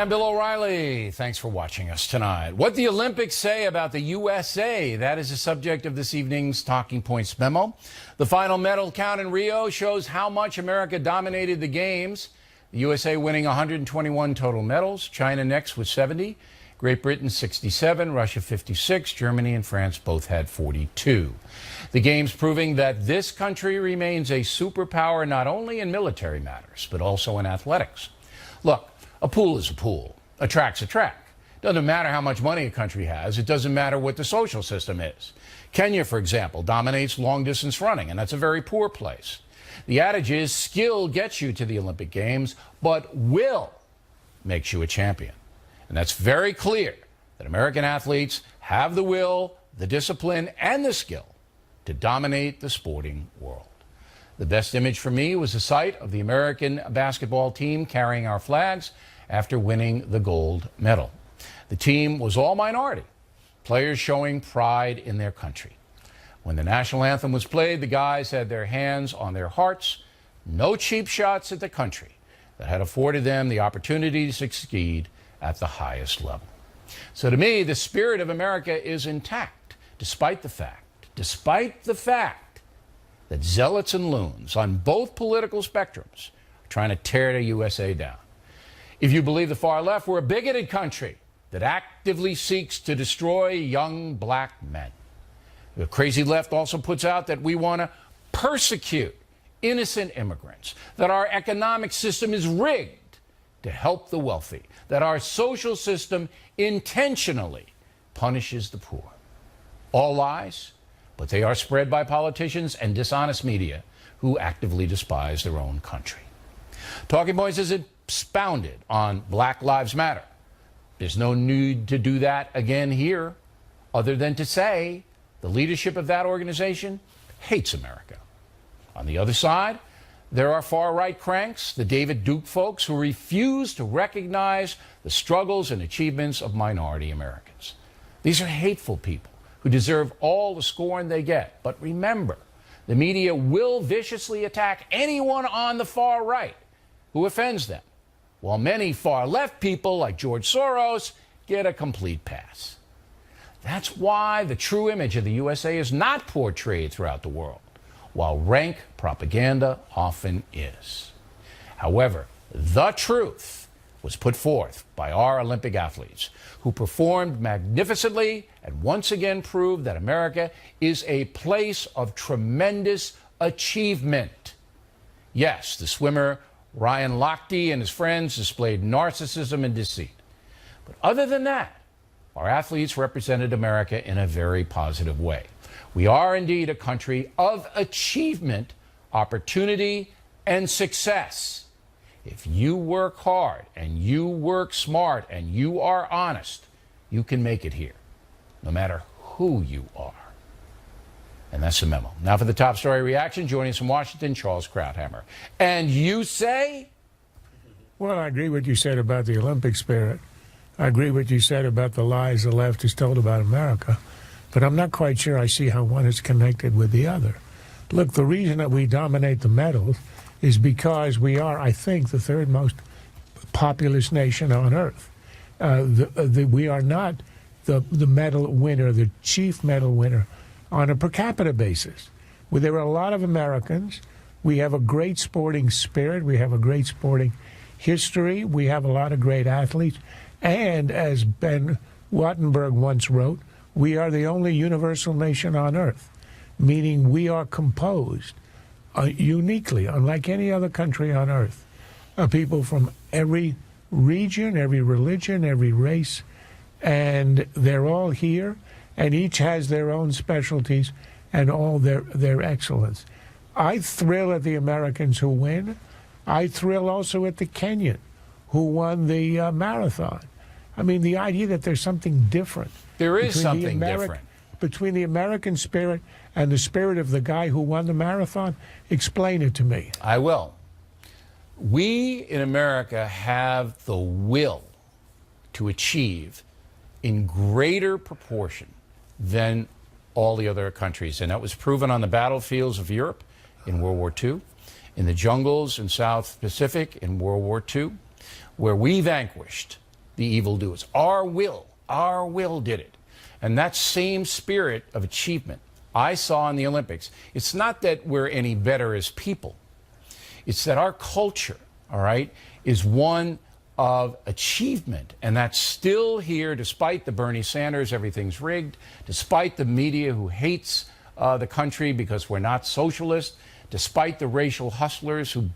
I'm Bill O'Reilly. Thanks for watching us tonight. What the Olympics say about the USA, that is the subject of this evening's Talking Points memo. The final medal count in Rio shows how much America dominated the games. The USA winning 121 total medals, China next with 70, Great Britain 67, Russia 56, Germany and France both had 42. The games proving that this country remains a superpower not only in military matters, but also in athletics. Look, a pool is a pool. A track's a track. Doesn't matter how much money a country has. It doesn't matter what the social system is. Kenya, for example, dominates long-distance running, and that's a very poor place. The adage is skill gets you to the Olympic Games, but will makes you a champion. And that's very clear that American athletes have the will, the discipline, and the skill to dominate the sporting world. The best image for me was the sight of the American basketball team carrying our flags after winning the gold medal. The team was all minority, players showing pride in their country. When the national anthem was played, the guys had their hands on their hearts. No cheap shots at the country that had afforded them the opportunity to succeed at the highest level. So to me, the spirit of America is intact, despite the fact that zealots and loons on both political spectrums are trying to tear the USA down. If you believe the far left, we're a bigoted country that actively seeks to destroy young black men. The crazy left also puts out that we want to persecute innocent immigrants, that our economic system is rigged to help the wealthy, that our social system intentionally punishes the poor. All lies, but they are spread by politicians and dishonest media who actively despise their own country. Talking Points is expounded on Black Lives Matter. There's no need to do that again here, other than to say the leadership of that organization hates America. On the other side, there are far-right cranks, the David Duke folks, who refuse to recognize the struggles and achievements of minority Americans. These are hateful people who deserve all the scorn they get. But remember, the media will viciously attack anyone on the far right who offends them, while many far-left people like George Soros get a complete pass. That's why the true image of the USA is not portrayed throughout the world, while rank propaganda often is. However, the truth was put forth by our Olympic athletes, who performed magnificently and once again proved that America is a place of tremendous achievement. Yes, the swimmer Ryan Lochte and his friends displayed narcissism and deceit. But other than that, our athletes represented America in a very positive way. We are indeed a country of achievement, opportunity, and success. If you work hard and you work smart and you are honest, you can make it here, no matter who you are. And that's the memo. Now for the top story reaction, joining us from Washington, Charles Krauthammer. And you say? Well, I agree what you said about the Olympic spirit. I agree what you said about the lies the left has told about America. But I'm not quite sure I see how one is connected with the other. Look, the reason that we dominate the medals is because we are, I think, the third most populous nation on earth. We are not the medal winner, the chief medal winner on a per capita basis. Well, there are a lot of Americans. We have a great sporting spirit. We have a great sporting history. We have a lot of great athletes. And as Ben Wattenberg once wrote, we are the only universal nation on earth, meaning we are composed uniquely, unlike any other country on earth, people from every region, every religion, every race, and they're all here, and each has their own specialties and all their excellence. I thrill at the Americans who win. I thrill also at the Kenyan who won the marathon. I mean, the idea that there's something different. There is something different. Between the American spirit and the spirit of the guy who won the marathon? Explain it to me. I will. We in America have the will to achieve in greater proportion than all the other countries. And that was proven on the battlefields of Europe in World War II, in the jungles in South Pacific in World War II, where we vanquished the evildoers. Our will did it. And that same spirit of achievement I saw in the Olympics. It's not that we're any better as people. It's that our culture, all right, is one of achievement. And that's still here despite the Bernie Sanders, everything's rigged, despite the media who hates the country because we're not socialist, despite the racial hustlers who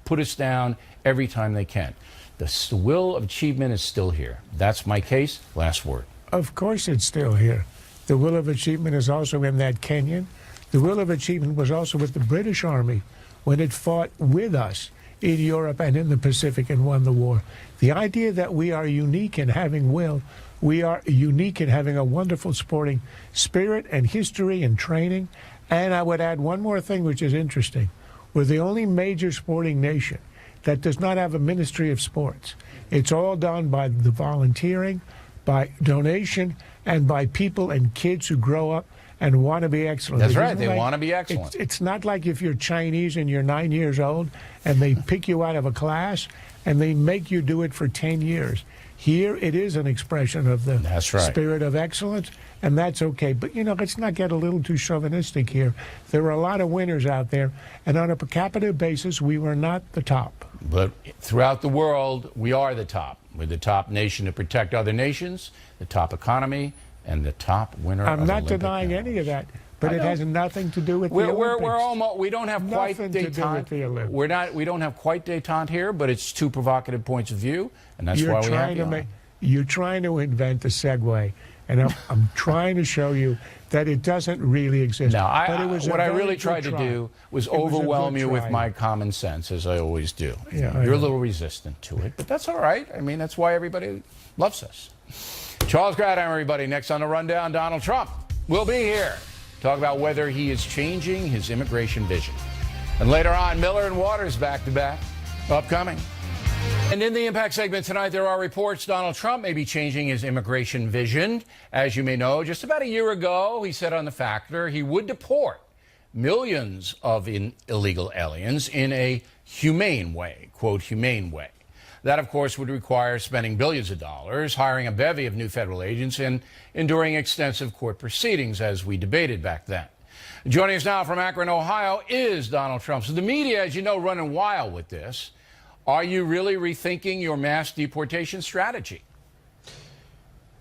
put us down every time they can. The will of achievement is still here. That's my case. Last word. Of course it's still here. The will of achievement is also in that Kenyan. The will of achievement was also with the British Army when it fought with us in Europe and in the Pacific and won the war. The idea that we are unique in having will, we are unique in having a wonderful sporting spirit and history and training. And I would add one more thing which is interesting. We're the only major sporting nation that does not have a Ministry of Sports. It's all done by the volunteering, by donation, and by people and kids who grow up and want to be excellent. That's right. They want to be excellent. It's not like if you're Chinese and you're 9 years old and they pick you out of a class and they make you do it for 10 years. Here it is an expression of the spirit of excellence, and that's okay. But, you know, let's not get a little too chauvinistic here. There are a lot of winners out there, and on a per capita basis, we were not the top. But throughout the world, we are the top. We're the top nation to protect other nations, the top economy, and the top winner of Olympic I'm not denying any of that, but it has nothing to do with the Olympics. Olympics. We don't have quite détente. We don't have quite détente here, but it's two provocative points of view, and that's why we have you. You're trying to invent a segue, and I'm trying to show you that it doesn't really exist. No, what I really tried to do was overwhelm you with my common sense, as I always do. Yeah, You're a little resistant to it, but that's all right. I mean, that's why everybody loves us. Charles Gradham, everybody. Next on the Rundown, Donald Trump will be here. Talk about whether he is changing his immigration vision. And later on, Miller and Waters back-to-back, upcoming. And in the Impact segment tonight, there are reports Donald Trump may be changing his immigration vision. As you may know, just about a year ago, he said on The Factor he would deport millions of illegal aliens in a humane way, quote, humane way. That, of course, would require spending billions of dollars, hiring a bevy of new federal agents, and enduring extensive court proceedings, as we debated back then. Joining us now from Akron, Ohio, is Donald Trump. So the media, as you know, running wild with this. Are you really rethinking your mass deportation strategy?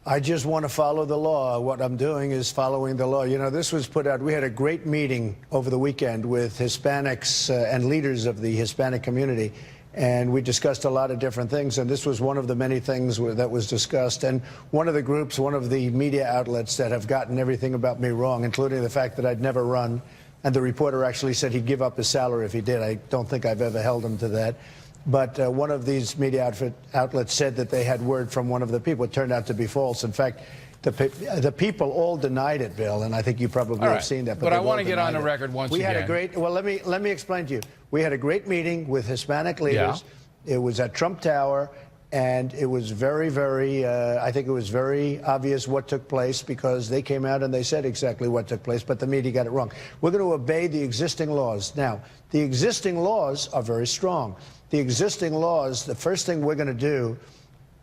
I just want to follow the law. What I'm doing is following the law. You know, this was put out. We had a great meeting over the weekend with Hispanics and leaders of the Hispanic community. And we discussed a lot of different things, and this was one of the many things that was discussed. And one of the groups, one of the media outlets that have gotten everything about me wrong, including the fact that I'd never run, and the reporter actually said he'd give up his salary if he did. I don't think I've ever held him to that. But one of these media outlets said that they had word from one of the people. It turned out to be false. In fact, the people all denied it, Bill, and I think you probably have seen that. But I want to get on the record once again. We had a great. Well, let me explain to you. We had a great meeting with Hispanic leaders. Yeah. It was at Trump Tower, and it was very, very. I think it was very obvious what took place because they came out and they said exactly what took place, but the media got it wrong. We're going to obey the existing laws. Now, the existing laws are very strong. The existing laws. The first thing we're going to do,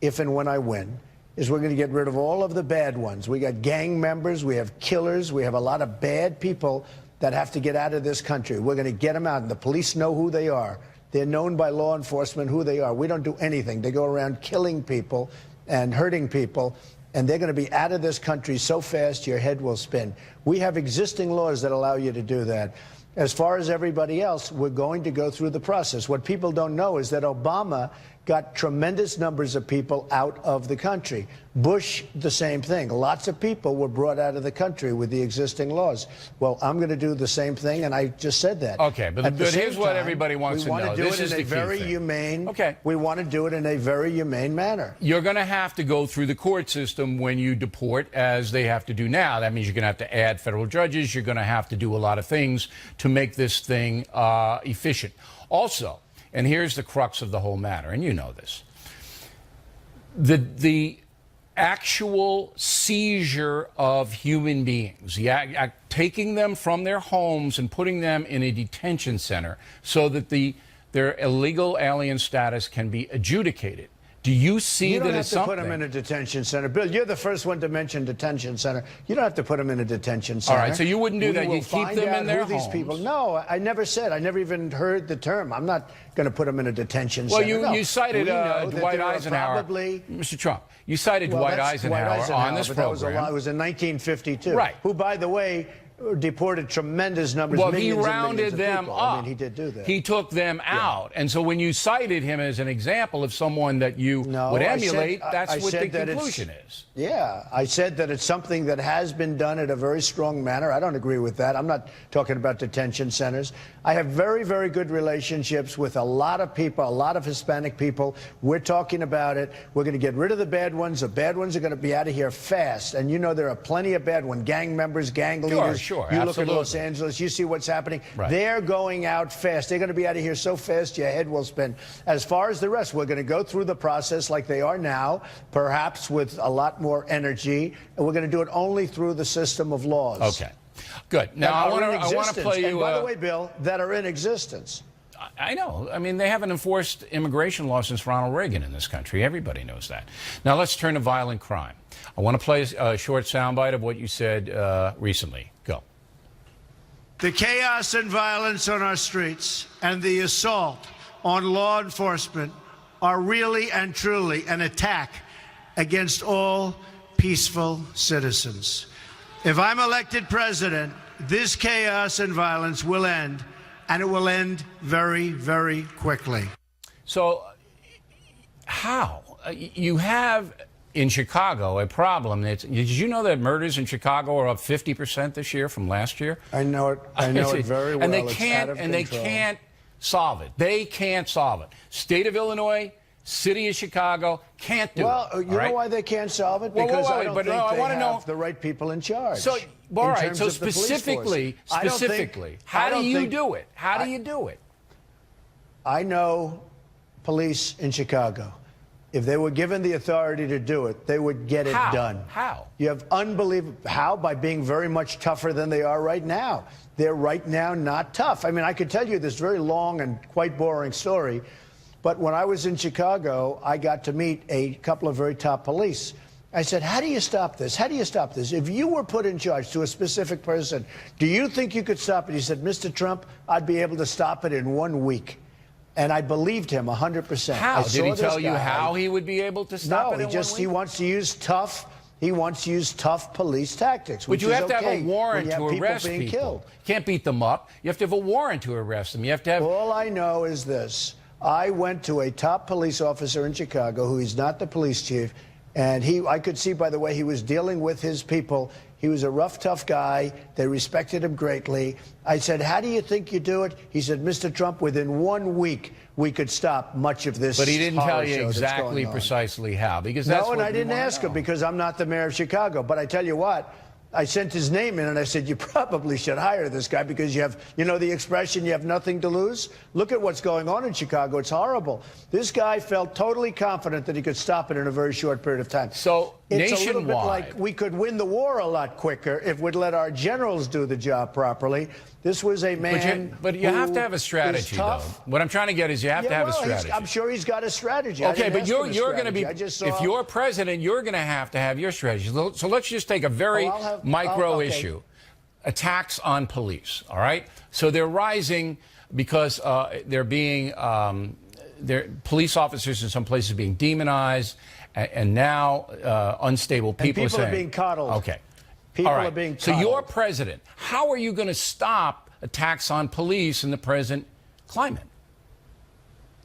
if and when I win, is we're going to get rid of all of the bad ones. We got gang members, we have killers, we have a lot of bad people that have to get out of this country. We're going to get them out, and the police know who they are. They're known by law enforcement who they are. We don't do anything. They go around killing people and hurting people, and they're going to be out of this country so fast your head will spin. We have existing laws that allow you to do that. As far as everybody else, we're going to go through the process. What people don't know is that Obama got tremendous numbers of people out of the country. Bush, the same thing. Lots of people were brought out of the country with the existing laws. Well, I'm going to do the same thing, and I just said that. Okay, but here's what everybody wants to know. We want to do it in a very humane. Okay. We want to do it in a very humane manner. You're going to have to go through the court system when you deport, as they have to do now. That means you're going to have to add federal judges. You're going to have to do a lot of things to make this thing efficient. Also, and here's the crux of the whole matter, and you know this. The actual seizure of human beings, taking them from their homes and putting them in a detention center so that their illegal alien status can be adjudicated, Do you see You don't that have as to something? put him in a detention center. Bill, you're the first one to mention detention center. You don't have to put him in a detention center. All right, so you wouldn't do We that. will You'd keep find them out in their who these homes. people. No, I never said. I never even heard the term. I'm not going to put them in a detention Well, center. No. you cited We know that Dwight there are Eisenhower. Probably, Mr. Trump, you cited well, Dwight that's Eisenhower on this but that was a program. lot. It was in 1952. Right. Who, by the way, deported tremendous numbers. Well, he millions and rounded millions of them people. up. I mean, he did do that. He took them out. And so when you cited him as an example of someone that you would emulate, that's what the conclusion is. Yeah, I said that it's something that has been done in a very strong manner. I don't agree with that. I'm not talking about detention centers. I have very, very good relationships with a lot of people, a lot of Hispanic people. We're talking about it. We're going to get rid of the bad ones. The bad ones are going to be out of here fast. And you know there are plenty of bad ones. Gang members, gang leaders. Sure, you absolutely. look at Los Angeles, you see what's happening. Right. They're going out fast. They're going to be out of here so fast your head will spin. As far as the rest, we're going to go through the process like they are now, perhaps with a lot more energy, and we're going to do it only through the system of laws. Okay. Good. Now, I want to play you... And by the way, Bill, that are in existence. I know. I mean, they haven't enforced immigration law since Ronald Reagan in this country. Everybody knows that. Now, let's turn to violent crime. I want to play a short soundbite of what you said recently. Go. The chaos and violence on our streets and the assault on law enforcement are really and truly an attack against all peaceful citizens. If I'm elected president, this chaos and violence will end, and it will end very, very quickly. So, how? You have in Chicago a problem. Did you know that murders in Chicago are up 50% this year from last year? I know it. I know it very well. And they It's can't. out of And they control. can't solve it. They can't solve it. State of Illinois, City of Chicago can't do it. Well, you know why they can't solve it? Well, Because wait, I don't but think no, I they wanna know- have the right people in charge. So, all in right. terms So of the police force. specifically, I don't think- how I do don't you think- do it? How do you do it? I know police in Chicago. If they were given the authority to do it, they would get it How? done. How? You have unbelievable. How? By being very much tougher than they are right now. They're right now not tough. I mean, I could tell you this very long and quite boring story, but when I was in Chicago, I got to meet a couple of very top police. I said, how do you stop this? How do you stop this? If you were put in charge to a specific person, do you think you could stop it? He said, Mr. Trump, I'd be able to stop it in 1 week. And I believed him 100%. How? I Did saw he this tell you guy. how he would be able to stop it No, in he 1 week? wants to use tough. He wants to use tough police tactics. But Which you is have to have okay a when warrant you have to people arrest being people. killed. You can't beat them up. You have to have a warrant to arrest them. You have to have... All I know is this. I went to a top police officer in Chicago who is not the police chief, and I could see by the way he was dealing with his people. He was a rough, tough guy. They respected him greatly. I said, how do you think you do it? He said, Mr. Trump, within 1 week, we could stop much of this. But he didn't tell you horror show that's exactly going on. precisely how, because that's No, what and I we didn't wanna ask him know. because I'm not the mayor of Chicago. But I tell you what, I sent his name in and I said, you probably should hire this guy because you have, you know the expression, you have nothing to lose? Look at what's going on in Chicago. It's horrible. This guy felt totally confident that he could stop it in a very short period of time. So it's a little bit nationwide- like we could win the war a lot quicker if we'd let our generals do the job properly. This was a man But you have who to have a is strategy, though. tough. What I'm trying to get is you have to Yeah, have well, a strategy. I'm sure he's got a strategy. I Okay, didn't but ask him a you're going to strategy. be, I just saw, if you're president, you're going to have your strategy. So let's just take a very micro issue. Attacks on police, all right? So they're rising because they're being, police officers in some places being demonized, and now unstable people, people are saying, are being coddled. Okay. People all right. are being So coddled. you're president. How are you going to stop attacks on police in the present climate?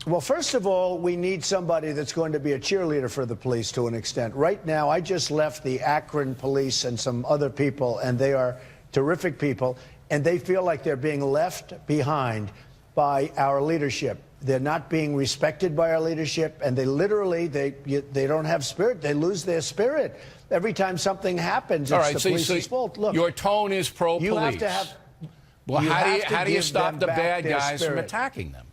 Well, first of all, we need somebody that's going to be a cheerleader for the police to an extent. Right now, I just left the Akron police and some other people, and they are terrific people, and they feel like they're being left behind by our leadership. They're not being respected by our leadership, and they literally, they don't have spirit. They lose their spirit. Every time something happens, it's the police's fault. Look, your tone is pro-police. you have to have... Well, you how have to do you give stop them the back bad their guys from spirit. attacking them?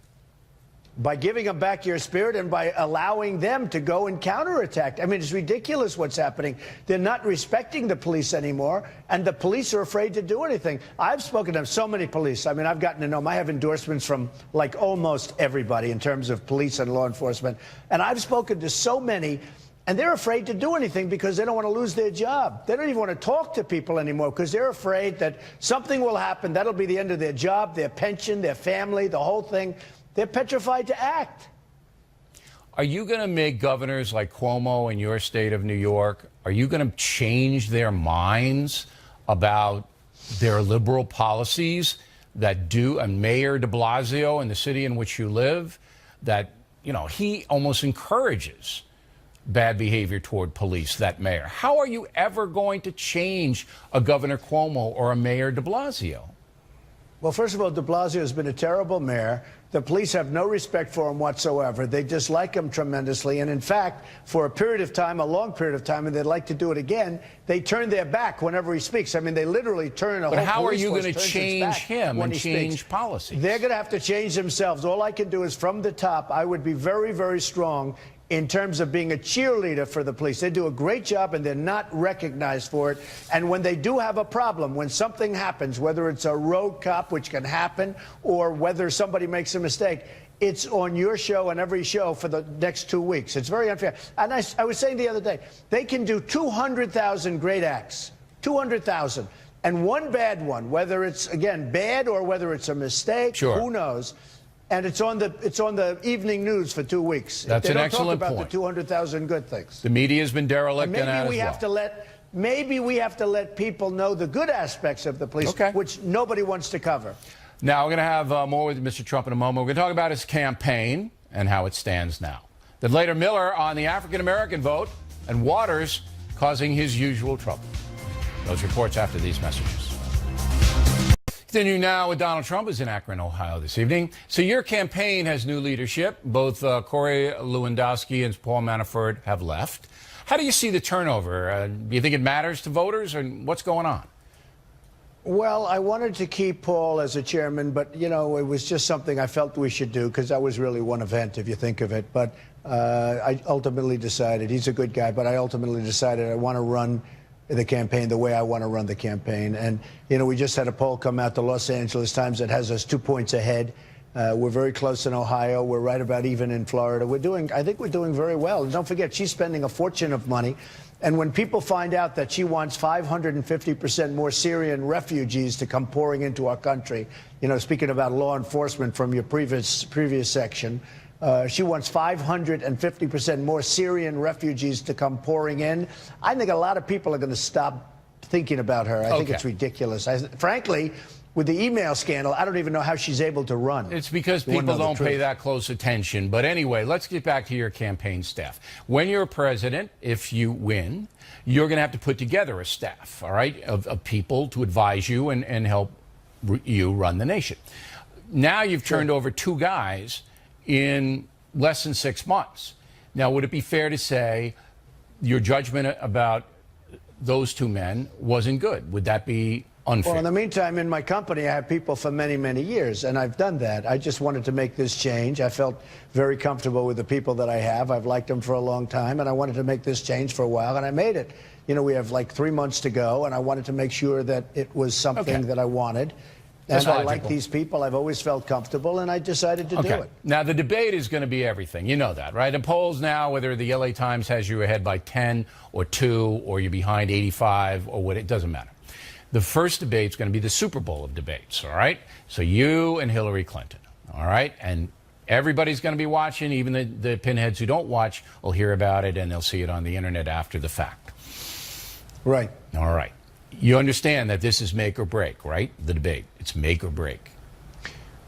by giving them back your spirit and by allowing them to go and counterattack. I mean, it's ridiculous what's happening. They're not respecting the police anymore, and the police are afraid to do anything. I've spoken to so many police. I mean, I've gotten to know them. I have endorsements from, like, almost everybody in terms of police and law enforcement. And I've spoken to so many, and they're afraid to do anything because they don't want to lose their job. They don't even want to talk to people anymore because they're afraid that something will happen. That'll be the end of their job, their pension, their family, the whole thing. They're petrified to act. Are you going to make governors like Cuomo in your state of New York, are you going to change their minds about their liberal policies that do, and Mayor de Blasio in the city in which you live, that, you know, he almost encourages bad behavior toward police, that mayor? How are you ever going to change a Governor Cuomo or a Mayor de Blasio? Well, first of all, de Blasio has been a terrible mayor. The police have no respect for him whatsoever. They dislike him tremendously. And in fact, for a period of time, a long period of time, and they'd like to do it again, they turn their back whenever he speaks. I mean, they literally turn a whole police force. But how are you going to change him and change policies? They're going to have to change themselves. All I can do is from the top, I would be very, very strong in terms of being a cheerleader for the police. They do a great job, and they're not recognized for it. And when they do have a problem, when something happens, whether it's a road cop, which can happen, or whether somebody makes a mistake, it's on your show and every show for the next 2 weeks. It's very unfair. And I was saying the other day, they can do 200,000 great acts, 200,000. And one bad one, whether it's, again, bad or whether it's a mistake, sure, who knows? And it's on the evening news for 2 weeks. That's an excellent point. They don't talk about the 200,000 good things. The media has been derelict in that as well. Maybe we have to let people know the good aspects of the police, which nobody wants to cover. Now, we're going to have more with Mr. Trump in a moment. We're going to talk about his campaign and how it stands now. Then later, Miller on the African-American vote and Waters causing his usual trouble. Those reports after these messages. Continue now with Donald Trump, who's in Akron, Ohio this evening. So your campaign has new leadership. Both Corey Lewandowski and Paul Manafort have left. How do you see the turnover? Do you think it matters to voters, or what's going on? Well, I wanted to keep Paul as a chairman, but, you know, it was just something I felt we should do because that was really one event, if you think of it. But I ultimately decided, he's a good guy, but I ultimately decided I want to run the campaign the way I want to run the campaign. And, you know, we just had a poll come out, the Los Angeles Times, that has us 2 points ahead. We're very close in Ohio. We're right about even in Florida. I think we're doing very well. And don't forget, she's spending a fortune of money. And when people find out that she wants 550% more Syrian refugees to come pouring into our country, you know, speaking about law enforcement from your previous section, she wants 550% more Syrian refugees to come pouring in. I think a lot of people are going to stop thinking about her. I think it's ridiculous. Frankly, with the email scandal, I don't even know how she's able to run. It's because people don't pay that close attention. But anyway, let's get back to your campaign staff. When you're president, if you win, you're going to have to put together a staff, all right, of people to advise you and help you run the nation. Now you've turned over two guys in less than 6 months. Now, would it be fair to say your judgment about those two men wasn't good? Would that be unfair? Well, in the meantime, in my company, I have people for many, many years, and I've done that. I just wanted to make this change. I felt very comfortable with the people that I have. I've liked them for a long time, and I wanted to make this change for a while, and I made it. You know, we have like 3 months to go, and I wanted to make sure that it was something that I wanted. And I like these people. I've always felt comfortable, and I decided to do it. Now, the debate is going to be everything. You know that, right? In polls now, whether the LA Times has you ahead by 10 or 2, or you're behind 85, or what, it doesn't matter. The first debate is going to be the Super Bowl of debates, all right? So you and Hillary Clinton, all right? And everybody's going to be watching. Even the pinheads who don't watch will hear about it, and they'll see it on the internet after the fact. Right. All right. You understand that this is make or break, right? The debate. It's make or break.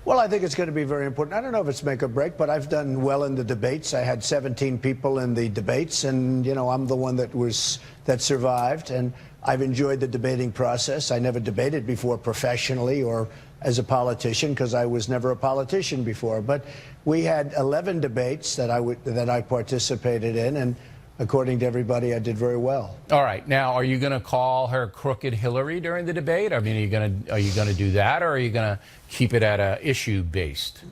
Well, I think it's going to be very important. I don't know if it's make or break, but I've done well in the debates. I had 17 people in the debates, and, you know, I'm the one that survived, and I've enjoyed the debating process. I never debated before professionally or as a politician because I was never a politician before. But we had 11 debates that I participated in, and according to everybody, I did very well. All right. Now, are you going to call her Crooked Hillary during the debate? I mean, are you going to do that, or are you going to keep it at a issue based?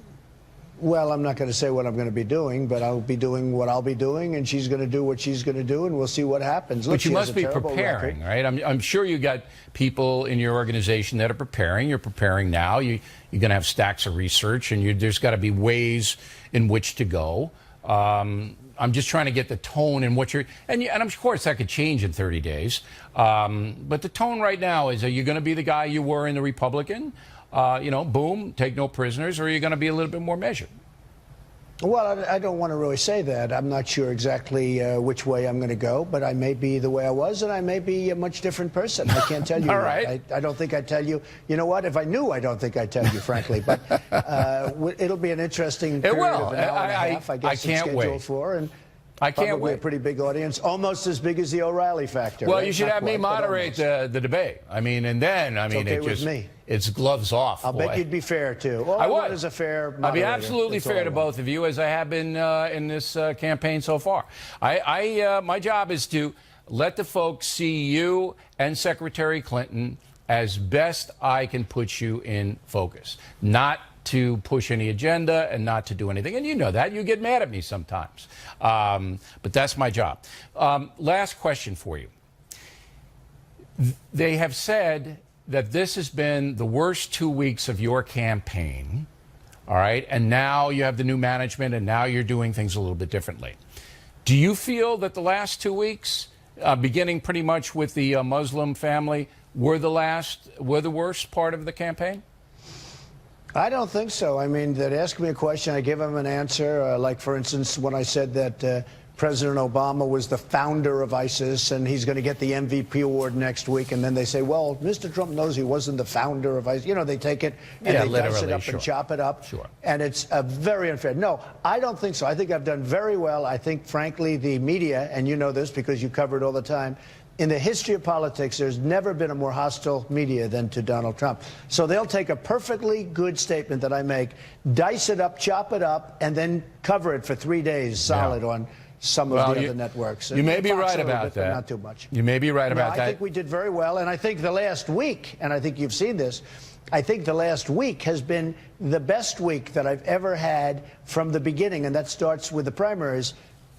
Well, I'm not going to say what I'm going to be doing, but I'll be doing what I'll be doing, and she's going to do what she's going to do, and we'll see what happens. Look, but you must be preparing, right? I'm sure you got people in your organization that are preparing. You're preparing now. You're going to have stacks of research, and there's got to be ways in which to go. I'm just trying to get the tone and what you're, and of course that could change in 30 days. But the tone right now is: are you going to be the guy you were in the Republican? Boom, take no prisoners, or are you going to be a little bit more measured? Well, I don't want to really say that. I'm not sure exactly which way I'm going to go, but I may be the way I was, and I may be a much different person. I can't tell you. All right. I don't think I'd tell you. You know what? If I knew, I don't think I'd tell you, frankly. But it'll be an interesting period of an hour and a half, I guess, can't scheduled wait. for. And I can't probably wait. a pretty big audience, almost as big as the O'Reilly factor. Well, right? you should Not have me quite, but moderate almost. the debate. okay with me. It's gloves off. I'll bet you'd be fair, too. All I I want would. is a fair moderator. I'll be absolutely That's all fair I to want. both of you, as I have been in this campaign so far. My job is to let the folks see you and Secretary Clinton as best I can put you in focus. Not to push any agenda and not to do anything. And you know that. You get mad at me sometimes. But that's my job. Last question for you. They have said that this has been the worst 2 weeks of your campaign, all right? And now you have the new management, and now you're doing things a little bit differently. Do you feel that the last 2 weeks, beginning pretty much with the Muslim family, were the worst part of the campaign? I don't think so. I mean, they'd ask me a question, I give them an answer. Like, for instance, when I said that President Obama was the founder of ISIS and he's going to get the MVP award next week, and then they say, well, Mr. Trump knows he wasn't the founder of ISIS. You know, they take it and they dice it up and chop it up. Sure. And it's very unfair. No, I don't think so. I think I've done very well. I think, frankly, the media, and you know this because you cover it all the time, in the history of politics, there's never been a more hostile media than to Donald Trump. So they'll take a perfectly good statement that I make, dice it up, chop it up, and then cover it for 3 days solid on some of the other networks. You may be right about that. Not too much. You may be right about that. I think we did very well, and I think the last week, and I think you've seen this, I think the last week has been the best week that I've ever had from the beginning, and that starts with the primaries.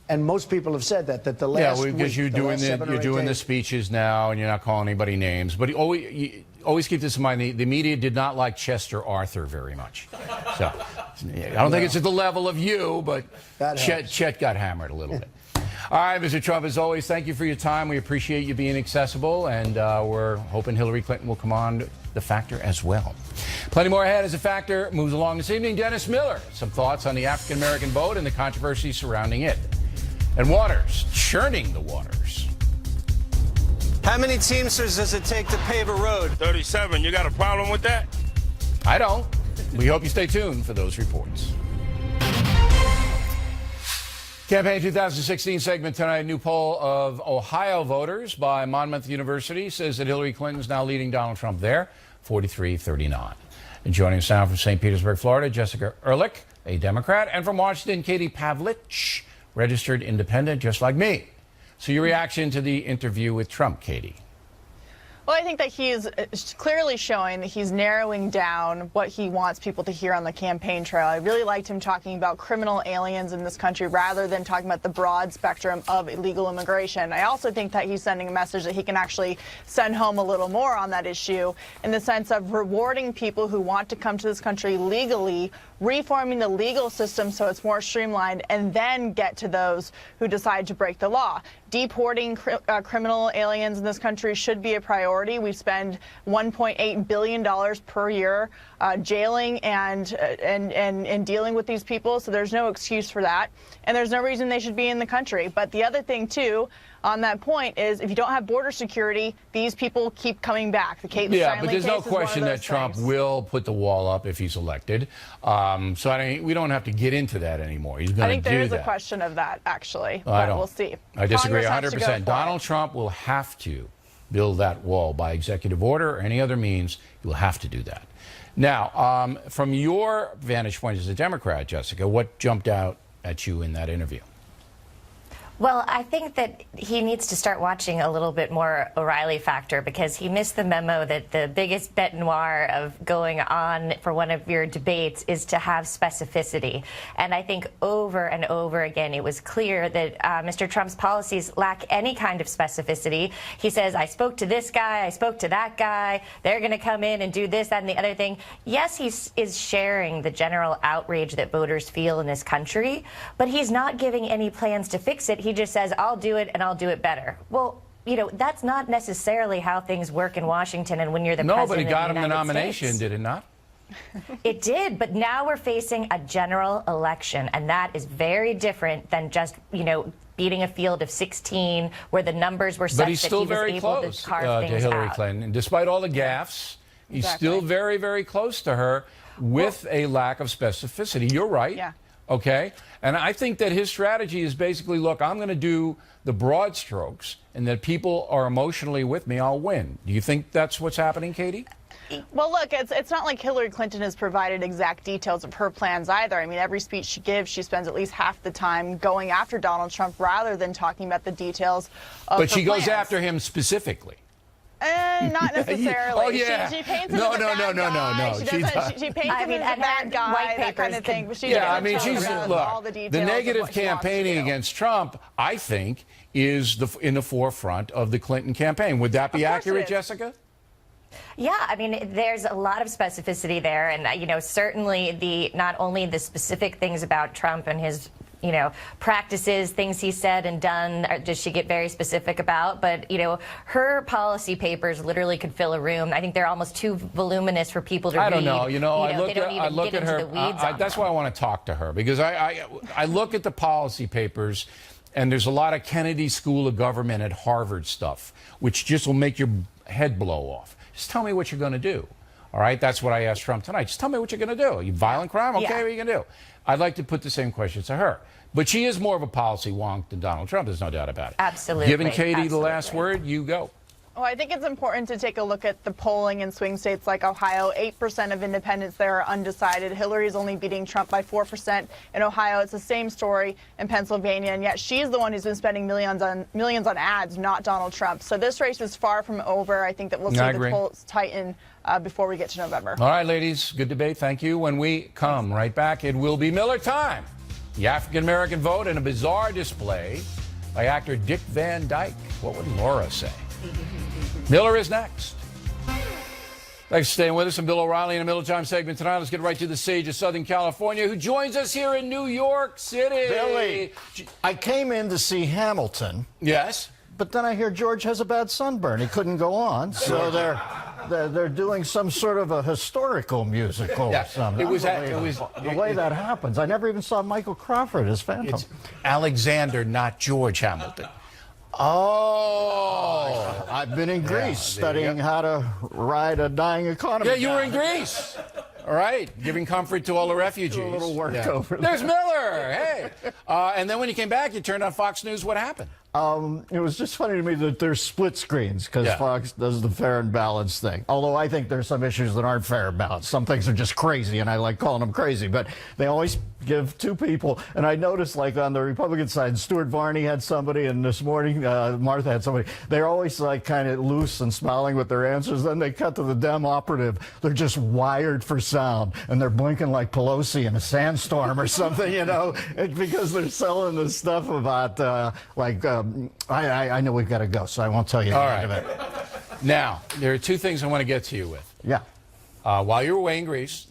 And most people have said that the last week, because you're doing the speeches now, and you're not calling anybody names. But always keep this in mind: the media did not like Chester Arthur very much. So I don't think it's at the level of you, but Chet got hammered a little bit. All right, Mr. Trump, as always, thank you for your time. We appreciate you being accessible, and we're hoping Hillary Clinton will come on The Factor as well. Plenty more ahead as The Factor moves along this evening. Dennis Miller, some thoughts on the African-American vote and the controversy surrounding it. And Waters, churning the waters. How many Teamsters does it take to pave a road? 37. You got a problem with that? I don't. We hope you stay tuned for those reports. Campaign 2016 segment tonight. A new poll of Ohio voters by Monmouth University says that Hillary Clinton is now leading Donald Trump there, 43-39. And joining us now from St. Petersburg, Florida, Jessica Ehrlich, a Democrat, and from Washington, Katie Pavlich, registered independent, just like me. So your reaction to the interview with Trump, Katie? Well, I think that he is clearly showing that he's narrowing down what he wants people to hear on the campaign trail. I really liked him talking about criminal aliens in this country rather than talking about the broad spectrum of illegal immigration. I also think that he's sending a message that he can actually send home a little more on that issue in the sense of rewarding people who want to come to this country legally, reforming the legal system so it's more streamlined, and then get to those who decide to break the law. Deporting criminal aliens in this country should be a priority. We spend $1.8 billion per year jailing and dealing with these people, so there's no excuse for that. And there's no reason they should be in the country. But the other thing, too, on that point is if you don't have border security, these people keep coming back. The Kate but there's no question that Trump will put the wall up if he's elected. So we don't have to get into that anymore. He's going to do that. I think there is a question of that, actually, but we'll see. I disagree 100%. Donald Trump will have to build that wall by executive order or any other means. He will have to do that. Now, from your vantage point as a Democrat, Jessica, what jumped out at you in that interview? Well, I think that he needs to start watching a little bit more O'Reilly factor, because he missed the memo that the biggest bête noire of going on for one of your debates is to have specificity. And I think over and over again it was clear that Mr. Trump's policies lack any kind of specificity. He says, I spoke to this guy, I spoke to that guy, they're going to come in and do this, that, and the other thing. Yes, he is sharing the general outrage that voters feel in this country, but he's not giving any plans to fix it. He just says, I'll do it and I'll do it better. Well, you know, that's not necessarily how things work in Washington and when you're the president of the United States. No, but it got him the nomination, did it not? It did, but now we're facing a general election, and that is very different than just, you know, beating a field of 16 where the numbers were such that he was able to carve things out. But he's still very close to Hillary Clinton. And despite all the gaffes, he's still very, very close to her with a lack of specificity. You're right. Yeah. Okay? And I think that his strategy is basically, look, I'm going to do the broad strokes, and that people are emotionally with me, I'll win. Do you think that's what's happening, Katie? Well, look, it's not like Hillary Clinton has provided exact details of her plans either. I mean, every speech she gives, she spends at least half the time going after Donald Trump rather than talking about the details of But she her goes plans. after him specifically. Not necessarily. Oh, yeah. She paints him No, as a no, bad no, no, guy. no, no. She paints him as a bad guy, that kind of thing. But she Yeah, I mean, doesn't she's tell us look. all the details The of negative what she wants to campaigning do. against Trump, I think, is in the forefront of the Clinton campaign. Would that be Of course it accurate, is. Jessica? Yeah, I mean, there's a lot of specificity there, and you know, certainly not only the specific things about Trump and his, you know, practices, things he said and done, does she get very specific about, but you know, her policy papers literally could fill a room. I think they're almost too voluminous for people to read. I don't know. You know, I look at her. That's why I want to talk to her, because I look at the policy papers, and there's a lot of Kennedy School of Government at Harvard stuff, which just will make your head blow off. Just tell me what you're going to do. All right? That's what I asked Trump tonight. Just tell me what you're going to do. You violent crime? Okay, what are you going to do? I'd like to put the same question to her. But she is more of a policy wonk than Donald Trump. There's no doubt about it. Absolutely. Giving Katie the last word, you go. Well, I think it's important to take a look at the polling in swing states like Ohio. 8% of independents there are undecided. Hillary's only beating Trump by 4%. In Ohio, it's the same story in Pennsylvania, and yet she's the one who's been spending millions on ads, not Donald Trump. So this race is far from over. I think that we'll see the polls tighten before we get to November. All right, ladies, good debate. Thank you. When we come right back, it will be Miller time. The African-American vote in a bizarre display by actor Dick Van Dyke. What would Laura say? Miller is next. Thanks for staying with us. I'm Bill O'Reilly in the Middle Time segment tonight. Let's get right to the sage of Southern California, who joins us here in New York City. Billy, I came in to see Hamilton. Yes. But then I hear George has a bad sunburn. He couldn't go on, so they're doing some sort of a historical musical or something. It was the way that happens. I never even saw Michael Crawford as Phantom. It's Alexander, not George Hamilton. Oh, I've been in Greece studying how to ride a dying economy. Yeah, you were in Greece. All right, giving comfort to all the refugees. A little work over there. There's Miller. Hey. And then when you came back, you turned on Fox News. What happened? It was just funny to me that there's split screens because Fox does the fair and balanced thing. Although I think there's some issues that aren't fair and balanced. Some things are just crazy, and I like calling them crazy. But they always give two people. And I noticed, like on the Republican side, Stuart Varney had somebody, and this morning Martha had somebody. They're always like kind of loose and smiling with their answers. Then they cut to the Dem operative. They're just wired for sound, and they're blinking like Pelosi in a sandstorm or something, you know, because they're selling this stuff about I know we've got to go, so I won't tell you the end of it. Now, there are two things I want to get to you with. Yeah. While you were away in Greece,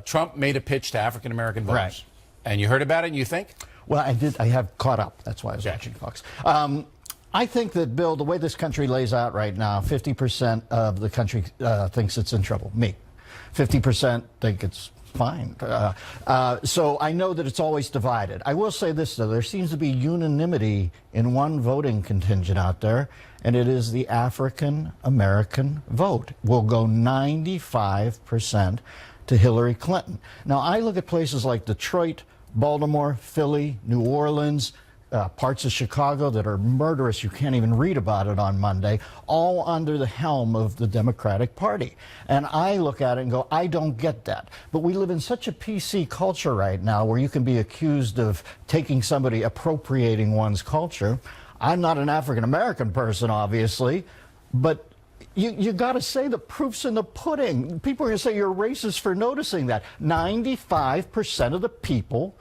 Trump made a pitch to African-American voters. Right. And you heard about it, and you think? Well, I did. I have caught up. That's why I was watching Fox. I think that, Bill, the way this country lays out right now, 50% of the country thinks it's in trouble. Me. 50% think it's fine. So I know that it's always divided. I will say this, though. There seems to be unanimity in one voting contingent out there, and it is the African-American vote. Will go 95% to Hillary Clinton. Now, I look at places like Detroit, Baltimore, Philly, New Orleans, parts of Chicago that are murderous. You can't even read about it on Monday, all under the helm of the Democratic Party. And I look at it and go, I don't get that. But we live in such a PC culture right now where you can be accused of taking somebody, appropriating one's culture. I'm not an African-American person, obviously, but you got to say the proof's in the pudding. People are going to say you're racist for noticing that. 95% of the people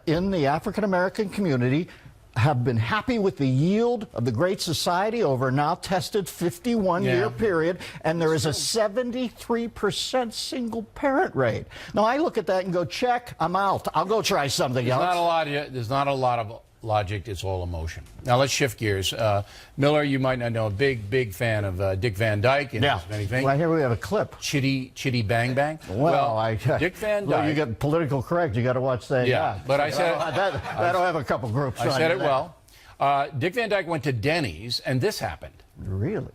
in the African-American community have been happy with the yield of the Great Society over a now tested 51-year period, and there is a 73% single-parent rate. Now, I look at that and go, check, I'm out. I'll go try something else. There's not a lot of logic. It's all emotion. Now, let's shift gears. Miller, you might not know, a big fan of Dick Van Dyke and his many things. Well, here we have a clip. Chitty Bang Bang. Well, Dick Van Dyke. You get political correct. You got to watch that. Yeah, but I said that'll have a couple groups. I said it well. Dick Van Dyke went to Denny's, and this happened. Really?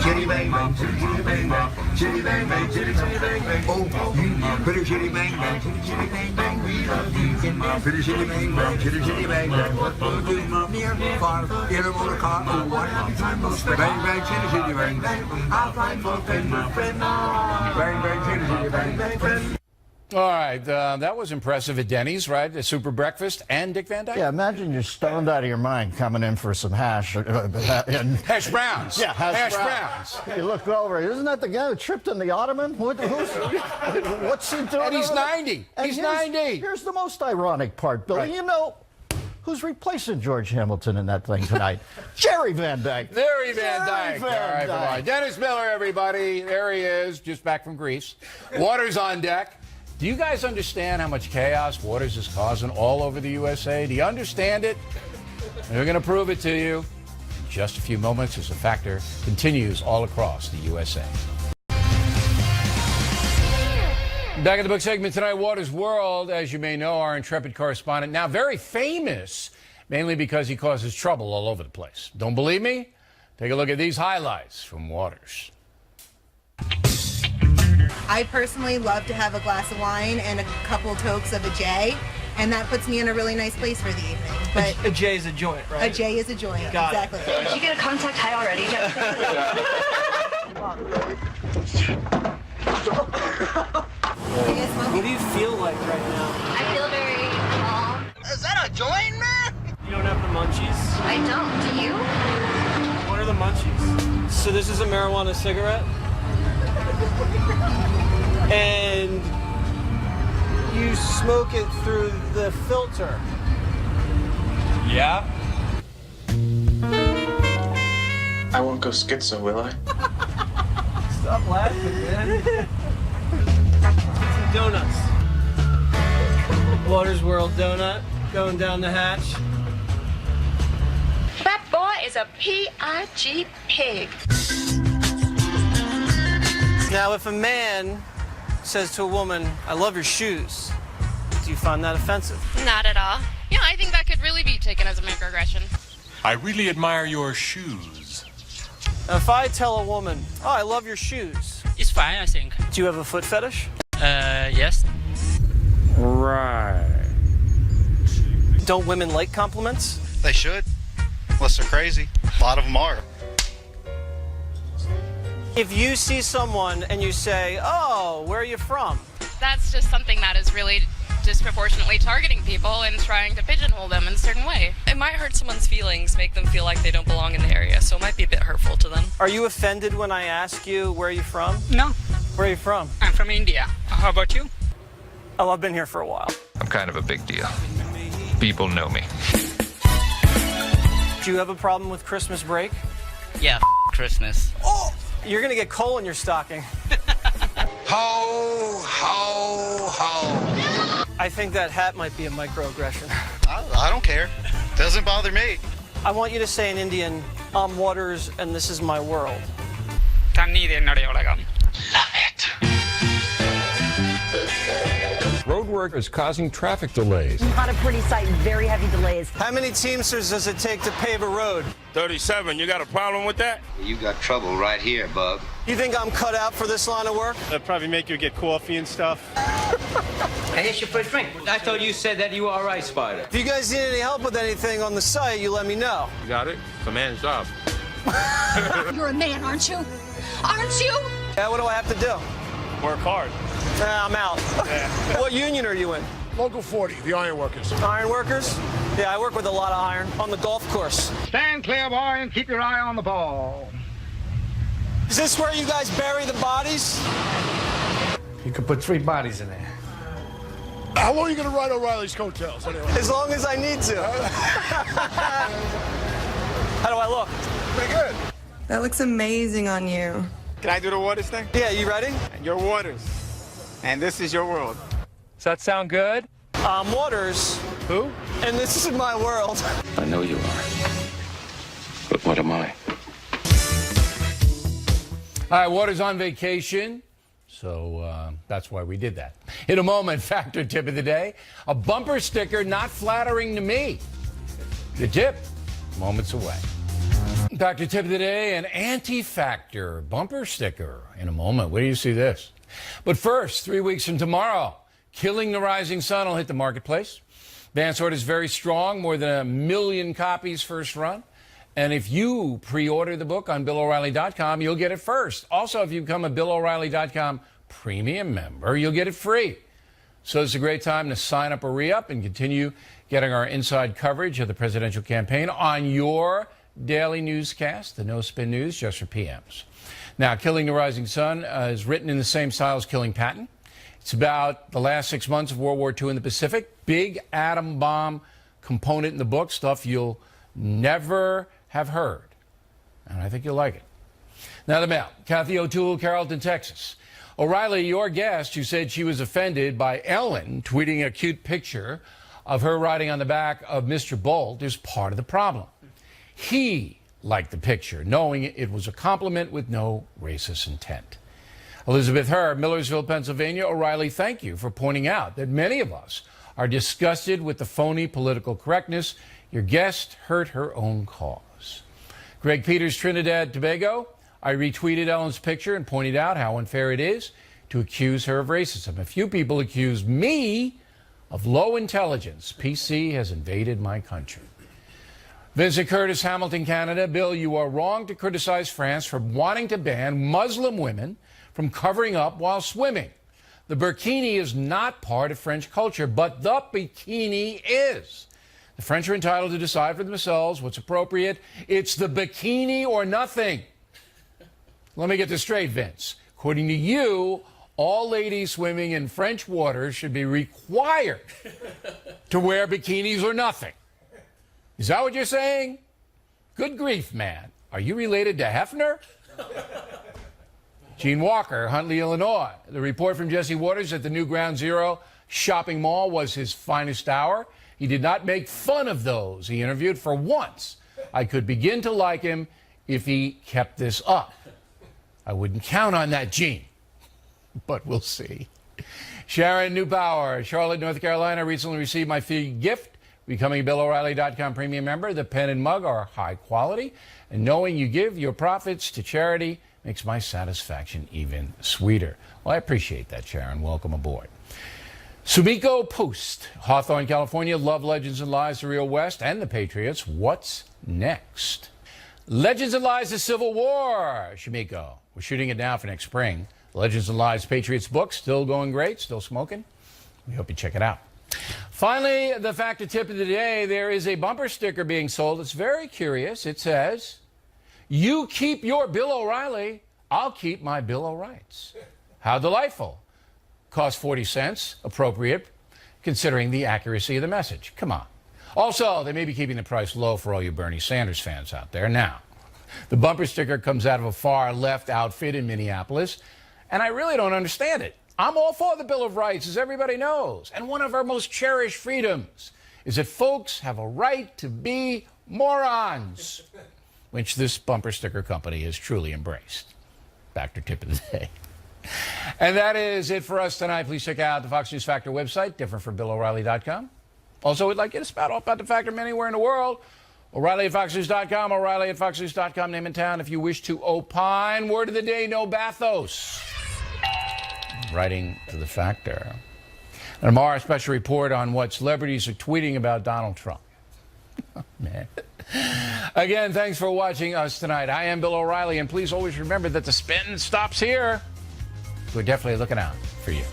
Chitty bang bang, chitty bang bang, chitty bang bang, chitty bang bang. Oh, you pretty chitty bang bang, chitty bang bang. We love you, pretty chitty bang bang, chitty bang bang. What will do, near, far, in a motor car? Oh, what happy time most bang bang, chitty bang bang. I'll find for friend, bang bang, chitty bang bang, friend. All right, that was impressive at Denny's, right? The super breakfast and Dick Van Dyke? Yeah, imagine you're stoned out of your mind coming in for some hash. Hash browns. Yeah, hash browns. You look over, isn't that the guy who tripped on the ottoman? What's he doing? And he's 90. He's 90. Here's the most ironic part, Billy. Right. You know who's replacing George Hamilton in that thing tonight? Jerry Van Dyke. Jerry Van Dyke. Van All right, Dyke. Dennis Miller, everybody. There he is, just back from Greece. Waters on deck. Do you guys understand how much chaos Waters is causing all over the USA? Do you understand it? We're going to prove it to you in just a few moments as the factor continues all across the USA. Back in the book segment tonight, Waters' World, as you may know, our intrepid correspondent, now very famous, mainly because he causes trouble all over the place. Don't believe me? Take a look at these highlights from Waters. I personally love to have a glass of wine and a couple tokes of a J, and that puts me in a really nice place for the evening. But a J is a joint, right? A J is a joint, exactly. Did you get a contact high already? What do you feel like right now? I feel very calm. Is that a joint, man? You don't have the munchies? I don't. Do you? What are the munchies? So this is a marijuana cigarette? And you smoke it through the filter. Yeah? I won't go schizo, will I? Stop laughing, man. Some donuts. Waters World donut going down the hatch. That boy is a P.I.G. pig. Now, if a man says to a woman, I love your shoes, do you find that offensive? Not at all. Yeah, I think that could really be taken as a microaggression. I really admire your shoes. Now, if I tell a woman, oh, I love your shoes. It's fine, I think. Do you have a foot fetish? Yes. Right. Don't women like compliments? They should, unless they're crazy. A lot of them are. If you see someone and you say, oh, where are you from? That's just something that is really disproportionately targeting people and trying to pigeonhole them in a certain way. It might hurt someone's feelings, make them feel like they don't belong in the area, so it might be a bit hurtful to them. Are you offended when I ask you, where are you from? No. Where are you from? I'm from India. How about you? Oh, I've been here for a while. I'm kind of a big deal. People know me. Do you have a problem with Christmas break? Yeah, Christmas. Oh! You're gonna get coal in your stocking. Ho, ho, ho. I think that hat might be a microaggression. I don't care. Doesn't bother me. I want you to say in Indian, I'm Waters and this is my world. Love it. Road workers causing traffic delays. Not a pretty sight, very heavy delays. How many Teamsters does it take to pave a road? 37. You got a problem with that? You got trouble right here, bub. You think I'm cut out for this line of work? They'll probably make you get coffee and stuff. Hey, it's your first drink. I thought you said that you were all right, Spider. If you guys need any help with anything on the site, you let me know. You got it? It's a man's job. You're a man, aren't you? Aren't you? Yeah, what do I have to do? Work hard. Nah, I'm out. What union are you in? Local 40, the iron workers. Iron workers? Yeah, I work with a lot of iron on the golf course. Stand clear, boy, and keep your eye on the ball. Is this where you guys bury the bodies? You could put 3 bodies in there. How long are you going to ride O'Reilly's coattails, anyway? As long as I need to. How do I look? Pretty good. That looks amazing on you. Can I do the waters thing? Yeah, you ready? Your waters. And this is your world. Does that sound good? I'm Waters. Who? And this is my world. I know you are. But what am I? All right, Waters on vacation, so that's why we did that. In a moment, factor tip of the day, a bumper sticker not flattering to me. The tip, moments away. Factor tip of the day, an anti-factor bumper sticker. In a moment, where do you see this? But first, 3 weeks from tomorrow, Killing the Rising Sun will hit the marketplace. Advance order is very strong, more than 1 million copies first run. And if you pre-order the book on BillO'Reilly.com, you'll get it first. Also, if you become a BillO'Reilly.com premium member, you'll get it free. So it's a great time to sign up or re-up and continue getting our inside coverage of the presidential campaign on your daily newscast, the No Spin News, just for PMs. Now, Killing the Rising Sun is written in the same style as Killing Patton. It's about the last 6 months of World War II in the Pacific. Big atom bomb component in the book, stuff you'll never have heard. And I think you'll like it. Now the mail. Kathy O'Toole, Carrollton, Texas. O'Reilly, your guest, who said she was offended by Ellen tweeting a cute picture of her riding on the back of Mr. Bolt, is part of the problem. He liked the picture, knowing it was a compliment with no racist intent. Elizabeth Herb, Millersville, Pennsylvania. O'Reilly, thank you for pointing out that many of us are disgusted with the phony political correctness. Your guest hurt her own cause. Greg Peters, Trinidad, Tobago. I retweeted Ellen's picture and pointed out how unfair it is to accuse her of racism. A few people accuse me of low intelligence. PC has invaded my country. Vincent Curtis, Hamilton, Canada. Bill, you are wrong to criticize France for wanting to ban Muslim women from covering up while swimming. The burkini is not part of French culture, but the bikini is. The French are entitled to decide for themselves what's appropriate. It's the bikini or nothing. Let me get this straight, Vince. According to you, all ladies swimming in French waters should be required to wear bikinis or nothing. Is that what you're saying? Good grief, man. Are you related to Hefner? Gene Walker, Huntley, Illinois. The report from Jesse Waters at the new Ground Zero shopping mall was his finest hour. He did not make fun of those he interviewed. For once, I could begin to like him if he kept this up. I wouldn't count on that, Gene, but we'll see. Sharon Newpower, Charlotte, North Carolina, recently received my free gift, becoming a BillO'Reilly.com premium member. The pen and mug are high quality, and knowing you give your profits to charity makes my satisfaction even sweeter. Well, I appreciate that, Sharon. Welcome aboard. Sumiko Post, Hawthorne, California. Love Legends and Lies, The Real West, and the Patriots. What's next? Legends and Lies, The Civil War. Sumiko, we're shooting it now for next spring. Legends and Lies, Patriots book, still going great, still smoking. We hope you check it out. Finally, the factor tip of the day. There is a bumper sticker being sold. It's very curious. It says, "You keep your Bill O'Reilly, I'll keep my Bill O'Rights." How delightful. Cost 40 cents, appropriate, considering the accuracy of the message. Come on. Also, they may be keeping the price low for all you Bernie Sanders fans out there. Now, the bumper sticker comes out of a far left outfit in Minneapolis, and I really don't understand it. I'm all for the Bill of Rights, as everybody knows, and one of our most cherished freedoms is that folks have a right to be morons, which this bumper sticker company has truly embraced. Factor tip of the day. And that is it for us tonight. Please check out the Fox News Factor website, differentfrombillO'Reilly.com. Also, we'd like you to spout off about the Factor anywhere in the world. O'Reilly at FoxNews.com, O'Reilly at FoxNews.com, name and town if you wish to opine. Word of the day, no bathos. Writing to the Factor. And tomorrow, a special report on what celebrities are tweeting about Donald Trump. Oh, man. Again, thanks for watching us tonight. I am Bill O'Reilly, and please always remember that the spin stops here. We're definitely looking out for you.